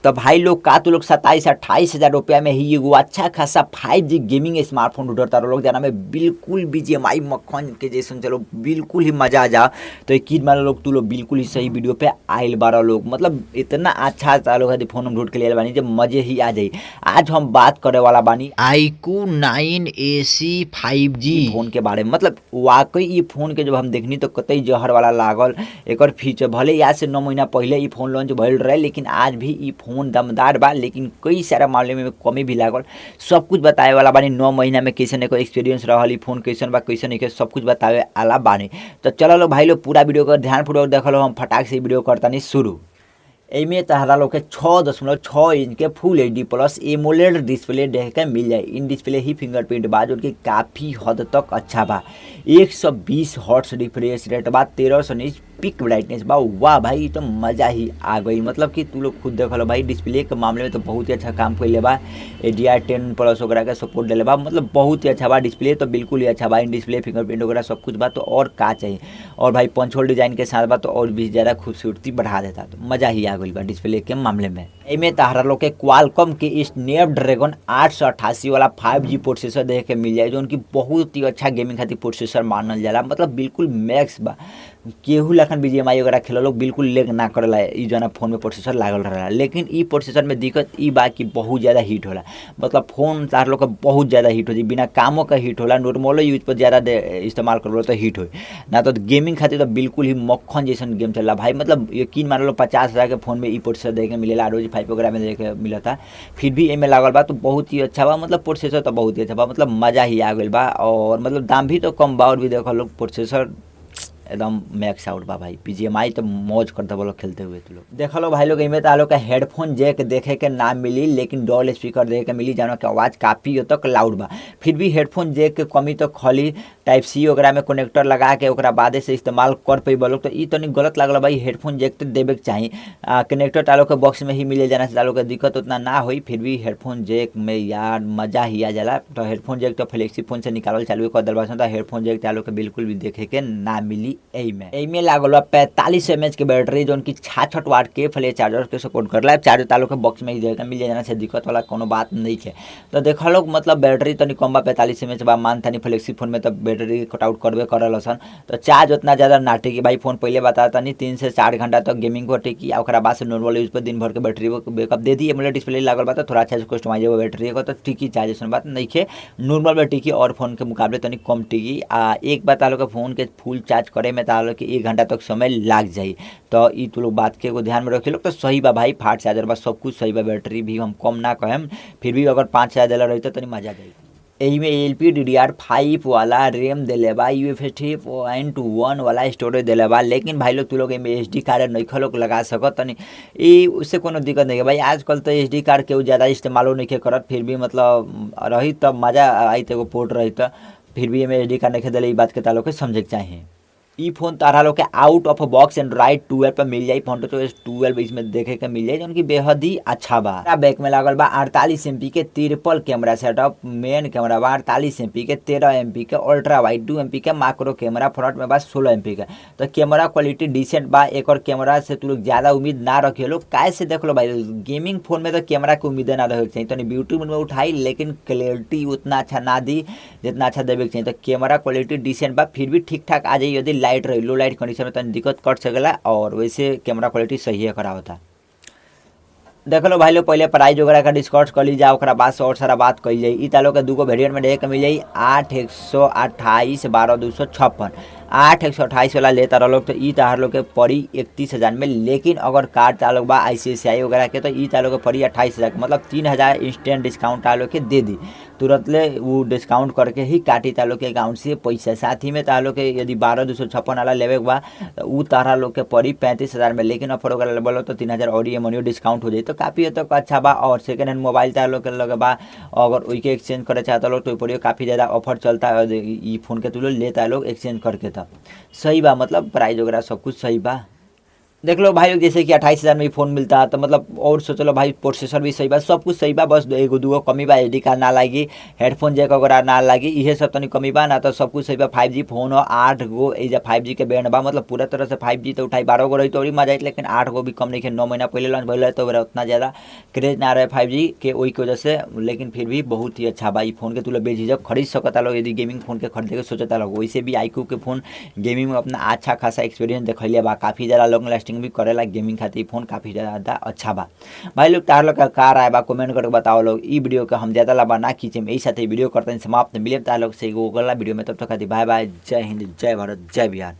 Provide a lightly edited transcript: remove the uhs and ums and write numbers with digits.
तो भाई लोग का तो लोग 27-28 हज़ार रुपया में ही एगो अच्छा खासा 5G गेमिंग स्मार्टफोन ढूंढता रहो लोग, जना में बिल्कुल BGMI मक्खन के जैसे चलो बिल्कुल ही मजा आ जा। तो यकीन मानो लोग तू लोग बिल्कुल ही सही वीडियो पे आयल बारह लोग, मतलब इतना अच्छा लोग है फोन हम ढूंढ के लिए बानी जब मजे ही आ जाई। आज हम बात करे वाला बानी iQOO 9AC 5G फोन के बारे में। मतलब वाकई ये फोन के जब हम देखनी तो कतई जहर वाला लागल। एक फीचर भले आज से 9 महीना पहले ये फोन लॉन्च भइल रहे, लेकिन आज भी ये फोन दमदार बा, लेकिन कई सारा मामले में कमी भी लागल। सब कुछ बताए वाला बानी 9 महीना में कैसे को एक्सपीरियंस रहल फोन कैसन बा कैसे नहीं, सब कुछ बतावे वाला बानी। तो चलो लो भाई लोग पूरा वीडियो को ध्यानपूर्वक देख लो, हम फटाक से वीडियो करता नहीं शुरू। एमे तहरा लोग के 6.6 इंच के फुल HD प्लस एमोलेड डिस्प्ले देख के मिल जाए। इन डिस्प्ले ही फिंगरप्रिंट बा जो कि काफ़ी हद तक अच्छा बा। 120 हर्ट्ज रिफ्रेश रेट बा, 1300 निच पिक ब्राइटनेस बा। वाह भाई तो मज़ा ही आ गई। मतलब कि तू लोग खुद देख लो भाई, डिस्प्ले के मामले में तो बहुत ही अच्छा काम कर ले बा। HDR10 प्लस वगैरह का सपोर्ट दिले बा, मतलब बहुत ही अच्छा बा। डिस्प्ले तो बिल्कुल ही अच्छा बा, इन डिस्प्ले फिंगरप्रिंट वगैरह सब कुछ बा, तो और का चाहिए। और भाई पंच होल डिजाइन के साथ बा तो और भी ज़्यादा खूबसूरती बढ़ा देता, तो मज़ा ही आ गई बा डिस्प्ले के मामले में। एमे तहरा लोग के क्वालकॉम के स्नैपड्रैगन 888 वाला 5G प्रोसेसर देख के मिल जाए, जो उनकी बहुत ही अच्छा गेमिंग खातिर प्रोसेसर मानल जाला। मतलब बिल्कुल मैक्स बा, केहू लखन BGMI वगैरह खेल लोग बिल्कुल लेग ना करेला ई जो फोन में प्रोसेसर लागल रहेला। लेकिन ई प्रोसेसर में दिक्कत ई बा कि बहुत ज़्यादा हीट होला। मतलब फोन तार लोग का बहुत ज़्यादा हीट हो जाए, बिना कामों का हीट होला। नॉर्मलो यूज पर ज़्यादा इस्तेमाल करो तो हीट हो ना, तो गेमिंग खातिर तो बिल्कुल ही मक्खन जैसा गेम चल रहा भाई। मतलब यकीन मान लो 50,000 के फोन में ई प्रोसेसर देखे मिलेला, ROG 5 वगैरह में देखे मिला था, फिर भी एमे लागल बा तो बहुत ही अच्छा बा। मतलब प्रोसेसर तो बहुत ही अच्छा बा, मतलब मज़ा ही आ गई बा। और मतलब दाम भी तो कम बा, और भी देखो लोग प्रोसेसर एकदम मैक्स आउट बा भाई। BGMI तो मौज करते बोलो खेलते हुए तो लोग देख लो भाई लोग। इनमें तो लोग का हेडफोन जैक देखे के नाम मिली, लेकिन डॉल स्पीकर देखे के मिली, जानो कि आवाज़ काफ़ी हद तक लाउड बा। फिर भी हेडफोन जैक के कमी तो खाली Type-C वगैरह में कनेक्टर लगा के ओकरा बादे से इस्तेमाल कर पेबो लोग, तो ई तो नहीं गलत लगल भाई। हेडफोन जैक तो देवे के चाहिए, कनेक्टर तालो के बॉक्स में ही मिले जाना से तालो के दिक्कत उतना ना हुई। फिर भी हेडफोन जैक में यार मज़ा ही आ जाला। तो हेडफोन जैक तो फ्लेक्सी फोन से निकालल चालू कर दिल बा, तो हेडफोन जैक तालो के बिल्कुल भी देखे के ना मिली। एमे लागल बा 45 mAh के बैटरी, जो उनकी 66 वाट के फ्लैश चार्जर के सपोर्ट करला। चार्जर तालो के बॉक्स में ही देखे मिल जाना से दिक्कत वाला कोनो बात नहीं है। तो देखा लोग मतलब बैटरी तो नहीं कम बा, 45 mAh बा। मान था फ्लेक्सी फोन में तो बैटरी कट आउट करबे करल सन, तो चार्ज उतना ज़्यादा ना टिकी भाई। फोन पहले बताता नहीं 3 से 4 घंटा तक गेमिंग को टिकी, और बाद से नॉर्मल यूज पर दिन भर के बैटरी बैकअप दे दी। एमुलेट डिस्प्ले लागल बा तो थोड़ा अच्छा से कस्टमाइजेबल बैटरी को तो टिकी, चार्ज सुन बात नहीं है, नॉर्मल में टिकी और फोन के मुकाबले तो नहीं कम टिकी। एक बात तालो के फोन के फुल चार्ज करे में तालो कि 1 घंटा तक समय लाग जाई। तो ई तो लोग बात के को ध्यान में रखे लोग, तो सही बा भाई। फाट चार्जर बा, सब कुछ सही बा, बैटरी भी हम कम ना कहें। फिर भी अगर 5,000 दिला रही तो नहीं मजा आ जाए। एही में LPDDR5 वाला रैम दिले बा, UFS 3.1 वाला स्टोरेज दिले बा। लेकिन भाई लोग तू लोग एमे SD कार्ड नहीं लोग लगा सकत तनी, ई उससे कोनो दिक्कत नहीं है भाई। आजकल तो SD कार्ड के ज़्यादा इस्तेमालो नहीं करत, फिर भी मतलब रही तब मज़ा आई, तो पोर्ट रही तो फिर भी एमे SD कार्ड नहीं दिले, ई बात के तालो के समझे के चाहिए। ई फोन तारा लोग के आउट ऑफ बॉक्स एंड्रॉइड 12 पर मिल जाई। FuntoOS 12 इसमें देखे के मिल जाई, जो उनकी बेहद ही अच्छा बा। बैक में लागल बा 48 MP के triple camera setup. Main camera बा 48 MP के, 13 MP के अल्ट्रा वाइड, 2 MP के माइक्रो कैमरा। फ्रंट में बा 16 MP का। तो कैमरा क्वालिटी डिसेंट बा। एक और कैमरा से तू लोग ज़्यादा उम्मीद ना रखिए लोग, काय से देख लो भाई गेमिंग फोन में तो कैमरा की उम्मीदें ना रखे चाहिए। तो ब्यूटी में उठाई, लेकिन क्लियरिटी उतना अच्छा ना दी जितना अच्छा देवे के चाहिए। तो कैमरा क्वालिटी डिसेंट बा, फिर भी ठीक ठाक आ जाए। यदि लाइट रही, लो लाइट कंडीशन में तो दिक्कत कर सकेला, और वैसे कैमरा क्वालिटी सही है करा होता। देख लो भाई लोग पहले प्राइस वगैरह का डिस्कस कर ली जाए, ओकरा बाद से और सारा बात कही जाए। ई तालो के दूगो वेरिएंट में देखे के मिल जाई, 8/128, 12/256। 8/128 वाला लेता रह लोग तो ई तार लोग के पड़ी 31,000 में। लेकिन अगर कार्ड तालोग बा ICICI वगैरह के, तो ई तालोग के पड़ी 28,000, मतलब 3,000 इंस्टेंट डिस्काउंट तालोग के दे दी। तुरंत ले वो डिस्काउंट करके ही काटी तालोग के अकाउंट से पैसा। साथ ही में तालोग के यदि 12/256 वाला लेवे के बा तो ऊ तारा लोग के पड़ी 35,000 में। लेकिन ऑफर वगैरह लेवल हो तो 3,000 और एमओनियो डिस्काउंट हो जाए, तो काफ़ी हद तक अच्छा बा। और सेकेंड हैंड मोबाइल तार लोग के लगे बा, अगर वही के एक्सचेंज करे चाहता लोग तो पड़ियो काफ़ी ज़्यादा ऑफर चलता है। ई फोन के तुलो लेता है लोग एक्सचेंज करके, तो सही बा। मतलब प्राइस वगैरह सब कुछ सही बा। देख लो भाई लोग, जैसे कि 28,000 में ही फ़ोन मिलता है तो मतलब, और सोच लो भाई प्रोसेसर भी सही बा, सब कुछ सही बा, बस एगो दूगो कमी बा, एसडी कार्ड ना लागी, हेडफोन जैक वगैरह ना लागी, इहे सब तनी कमी बा, ना तो सब कुछ सही बा। 5G फ़ोन हो, 8 गो एजा 5G के बैंड बा, मतलब पूरा तरह से 5G तो उठाई 12 गो रही तो और मजा आई, लेकिन 8 गो भी कम नहीं है। 9 महीना पहले लॉन्च भइल रहे तो उतना ज़्यादा क्रेज ना रहे 5G के, वही की वजह से, लेकिन फिर भी बहुत ही अच्छा बा। ई फ़ोन के तू लोग बेझिझक खरीद सकता लोग, यदि गेमिंग फ़ोन के खरीदे के सोचता लोग। वैसे भी iQOO के फ़ोन गेमिंग में अपना अच्छा खासा एक्सपीरियंस देखैले बा, काफ़ी ज़्यादा लॉन्ग लास्टिंग भी करेला गेमिंग खातिर फ़ोन काफ़ी ज़्यादा अच्छा बा। भाई लोग तार लोग का राय बा कमेंट करके बताओ लोग। ई वीडियो के हम ज़्यादा लंबा ना खींचे, यही साथ वीडियो करते हैं समाप्त। मिले तार लोग से एगो अगला वीडियो में, तब तक खातिर बाय बाय। जय हिंद, जय भारत, जय बिहार।